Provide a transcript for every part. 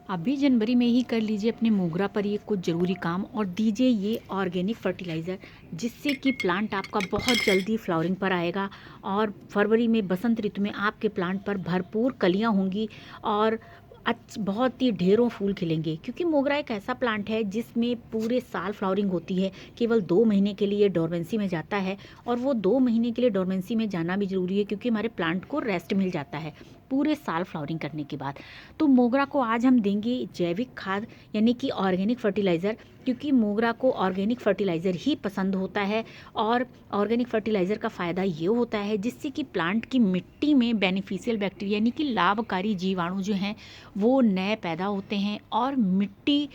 अभी जनवरी में ही कर लीजिए अपने मोगरा पर ये कुछ ज़रूरी काम और दीजिए ये ऑर्गेनिक फर्टिलाइज़र, जिससे कि प्लांट आपका बहुत जल्दी फ्लावरिंग पर आएगा और फरवरी में बसंत ऋतु में आपके प्लांट पर भरपूर कलियां होंगी और बहुत ही ढेरों फूल खिलेंगे। क्योंकि मोगरा एक ऐसा प्लांट है जिसमें पूरे साल फ्लावरिंग होती है, केवल 2 महीने के लिए डोरमेंसी में जाता है और वो 2 महीने के लिए डोरमेंसी में जाना भी ज़रूरी है क्योंकि हमारे प्लांट को रेस्ट मिल जाता है पूरे साल फ्लावरिंग करने के बाद। तो मोगरा को आज हम देंगे जैविक खाद यानी कि ऑर्गेनिक फर्टिलाइज़र, क्योंकि मोगरा को ऑर्गेनिक फर्टिलाइज़र ही पसंद होता है। और ऑर्गेनिक फर्टिलाइज़र का फ़ायदा ये होता है जिससे कि प्लांट की मिट्टी में बेनिफिशियल बैक्टीरिया यानी कि लाभकारी जीवाणु जो हैं वो नए पैदा होते हैं और मिट्टी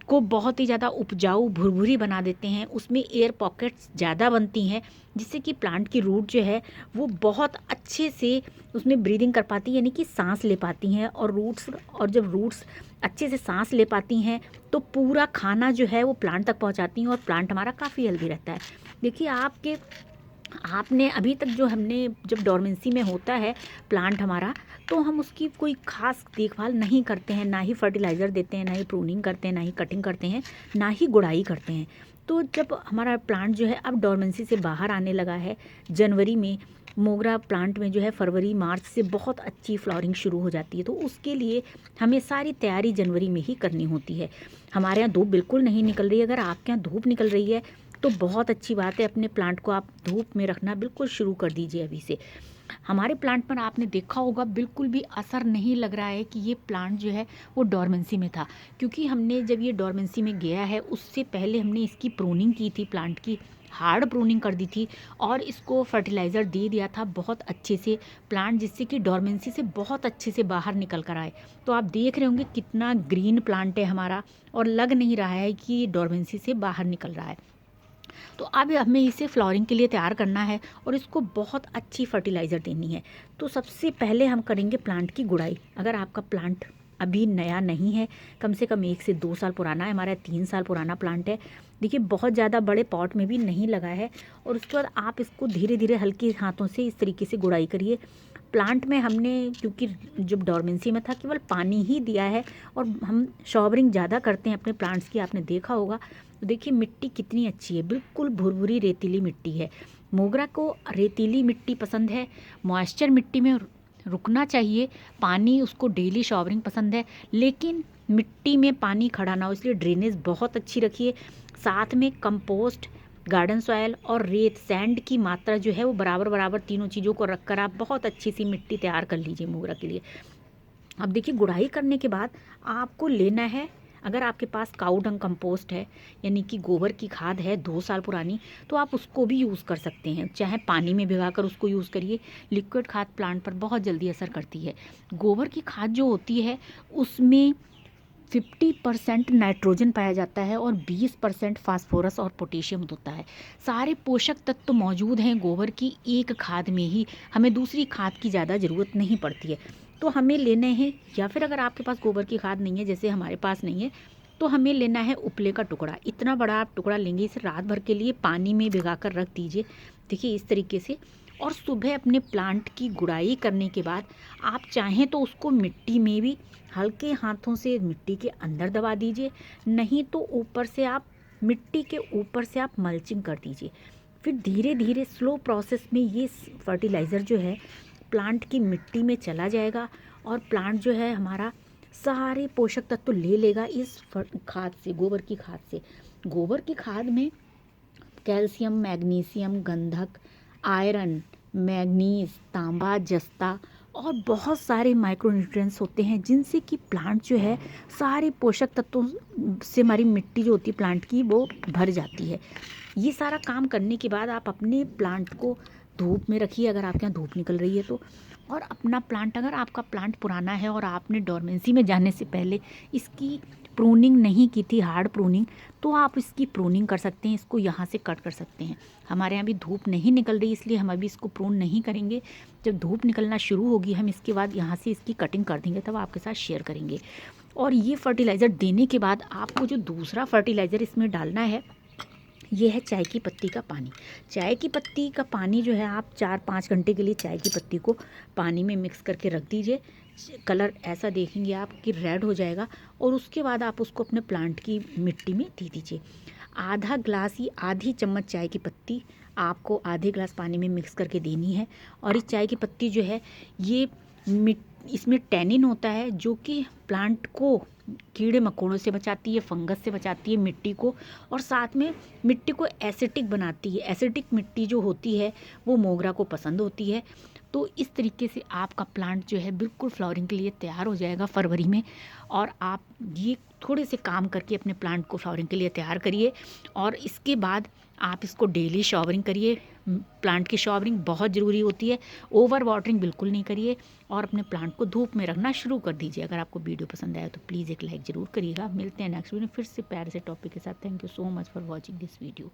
को बहुत ही ज़्यादा उपजाऊ भुरभुरी बना देते हैं। उसमें एयर पॉकेट्स ज़्यादा बनती हैं जिससे कि प्लांट की रूट जो है वो बहुत अच्छे से उसमें ब्रीदिंग कर पाती है, यानी कि सांस ले पाती हैं। और जब रूट्स अच्छे से सांस ले पाती हैं तो पूरा खाना जो है वो प्लांट तक पहुंचाती हैं और प्लांट हमारा काफ़ी हेल्दी रहता है। देखिए आपने अभी तक जो हमने जब डोरमेंसी में होता है प्लांट हमारा, तो हम उसकी कोई ख़ास देखभाल नहीं करते हैं, ना ही फर्टिलाइज़र देते हैं, ना ही प्रूनिंग करते हैं, ना ही कटिंग करते हैं, ना ही गुड़ाई करते हैं। तो जब हमारा प्लांट जो है अब डोरमेंसी से बाहर आने लगा है जनवरी में, मोगरा प्लांट में जो है फरवरी मार्च से बहुत अच्छी फ्लावरिंग शुरू हो जाती है। तो उसके लिए हमें सारी तैयारी जनवरी में ही करनी होती है। हमारे यहाँ धूप बिल्कुल नहीं निकल रही है, अगर आपके यहाँ धूप निकल रही है तो बहुत अच्छी बात है, अपने प्लांट को आप धूप में रखना बिल्कुल शुरू कर दीजिए अभी से। हमारे प्लांट पर आपने देखा होगा बिल्कुल भी असर नहीं लग रहा है कि ये प्लांट जो है वो डोरमेंसी में था, क्योंकि हमने जब ये डोरमेंसी में गया है उससे पहले हमने इसकी प्रूनिंग की थी, प्लांट की हार्ड प्रूनिंग कर दी थी और इसको फर्टिलाइज़र दे दिया था बहुत अच्छे से प्लांट, जिससे कि डोरमेंसी से बहुत अच्छे से बाहर निकल कर आए। तो आप देख रहे होंगे कितना ग्रीन प्लांट है हमारा और लग नहीं रहा है कि ये डोरमेंसी से बाहर निकल रहा है। तो अब हमें इसे फ्लावरिंग के लिए तैयार करना है और इसको बहुत अच्छी फर्टिलाइज़र देनी है। तो सबसे पहले हम करेंगे प्लांट की गुड़ाई। अगर आपका प्लांट अभी नया नहीं है, कम से कम 1 से 2 साल पुराना है, हमारा 3 साल पुराना प्लांट है, देखिए बहुत ज़्यादा बड़े पॉट में भी नहीं लगा है, और उसके बाद आप इसको धीरे धीरे हल्के हाथों से इस तरीके से गुड़ाई करिए। प्लांट में हमने क्योंकि जब डोरमेंसी में था केवल पानी ही दिया है और हम शॉवरिंग ज़्यादा करते हैं अपने प्लांट्स की, आपने देखा होगा। तो देखिए मिट्टी कितनी अच्छी है, बिल्कुल भुरभुरी रेतीली मिट्टी है। मोगरा को रेतीली मिट्टी पसंद है, मॉइस्चर मिट्टी में रुकना चाहिए, पानी उसको डेली शॉवरिंग पसंद है, लेकिन मिट्टी में पानी खड़ा ना हो, इसलिए ड्रेनेज बहुत अच्छी रखिए। साथ में कंपोस्ट, गार्डन सॉयल और रेत सैंड की मात्रा जो है वो बराबर बराबर तीनों चीज़ों को रखकर आप बहुत अच्छी सी मिट्टी तैयार कर लीजिए मोगरा के लिए। अब देखिए गुड़ाई करने के बाद आपको लेना है, अगर आपके पास काऊ डंग कंपोस्ट है यानी कि गोबर की खाद है 2 साल पुरानी, तो आप उसको भी यूज़ कर सकते हैं, चाहे पानी में भिगाकर उसको यूज़ करिए। लिक्विड खाद प्लांट पर बहुत जल्दी असर करती है। गोबर की खाद जो होती है उसमें 50% नाइट्रोजन पाया जाता है और 20% फास्फोरस और पोटेशियम होता है। सारे पोषक तत्व तो मौजूद हैं गोबर की एक खाद में ही, हमें दूसरी खाद की ज़्यादा ज़रूरत नहीं पड़ती है। तो हमें लेने हैं, या फिर अगर आपके पास गोबर की खाद नहीं है जैसे हमारे पास नहीं है, तो हमें लेना है उपले का टुकड़ा। इतना बड़ा आप टुकड़ा लेंगे, इसे रात भर के लिए पानी में भिगा कर रख दीजिए, देखिए इस तरीके से। और सुबह अपने प्लांट की गुड़ाई करने के बाद आप चाहें तो उसको मिट्टी में भी हल्के हाथों से मिट्टी के अंदर दबा दीजिए, नहीं तो ऊपर से आप मिट्टी के ऊपर से आप मल्चिंग कर दीजिए। फिर धीरे धीरे स्लो प्रोसेस में ये फर्टिलाइज़र जो है प्लांट की मिट्टी में चला जाएगा और प्लांट जो है हमारा सारे पोषक तत्व ले लेगा इस खाद से, गोबर की खाद से। गोबर की खाद में कैल्शियम, मैग्नीशियम, गंधक, आयरन, मैग्नीज, तांबा, जस्ता और बहुत सारे माइक्रोन्यूट्रिएंट्स होते हैं जिनसे कि प्लांट जो है सारे पोषक तत्वों से हमारी मिट्टी जो होती है प्लांट की वो भर जाती है। ये सारा काम करने के बाद आप अपने प्लांट को धूप में रखिए, अगर आपके यहाँ धूप निकल रही है तो। और अपना प्लांट, अगर आपका प्लांट पुराना है और आपने डोरमेंसी में जाने से पहले इसकी प्रूनिंग नहीं की थी, हार्ड प्रूनिंग, तो आप इसकी प्रूनिंग कर सकते हैं, इसको यहाँ से कट कर सकते हैं। हमारे यहाँ भी धूप नहीं निकल रही इसलिए हम अभी इसको प्रून नहीं करेंगे। जब धूप निकलना शुरू होगी हम इसके बाद यहाँ से इसकी कटिंग कर देंगे, तब आपके साथ शेयर करेंगे। और ये फर्टिलाइज़र देने के बाद आपको जो दूसरा फर्टिलाइज़र इसमें डालना है ये है चाय की पत्ती का पानी। चाय की पत्ती का पानी जो है आप 4-5 घंटे के लिए चाय की पत्ती को पानी में मिक्स करके रख दीजिए, कलर ऐसा देखेंगे आप कि रेड हो जाएगा और उसके बाद आप उसको अपने प्लांट की मिट्टी में दे दीजिए। आधा ग्लास ही आधी चम्मच चाय की पत्ती आपको आधे ग्लास पानी में मिक्स करके देनी है। और इस चाय की पत्ती जो है ये इसमें टैनिन होता है जो कि प्लांट को कीड़े मकोड़ों से बचाती है, फंगस से बचाती है मिट्टी को, और साथ में मिट्टी को एसिडिक बनाती है। एसिडिक मिट्टी जो होती है वो मोगरा को पसंद होती है। तो इस तरीके से आपका प्लांट जो है बिल्कुल फ्लावरिंग के लिए तैयार हो जाएगा फरवरी में। और आप ये थोड़े से काम करके अपने प्लांट को फ्लावरिंग के लिए तैयार करिए। और इसके बाद आप इसको डेली शॉवरिंग करिए। प्लांट की शॉवरिंग बहुत ज़रूरी होती है, ओवर वाटरिंग बिल्कुल नहीं करिए। और अपने प्लांट को धूप में रखना शुरू कर दीजिए। अगर आपको वीडियो पसंद आया तो प्लीज़ एक लाइक ज़रूर करिएगा। मिलते हैं नेक्स्ट वीडियो फिर से प्यारे से टॉपिक के साथ। Thank you so much for watching this video.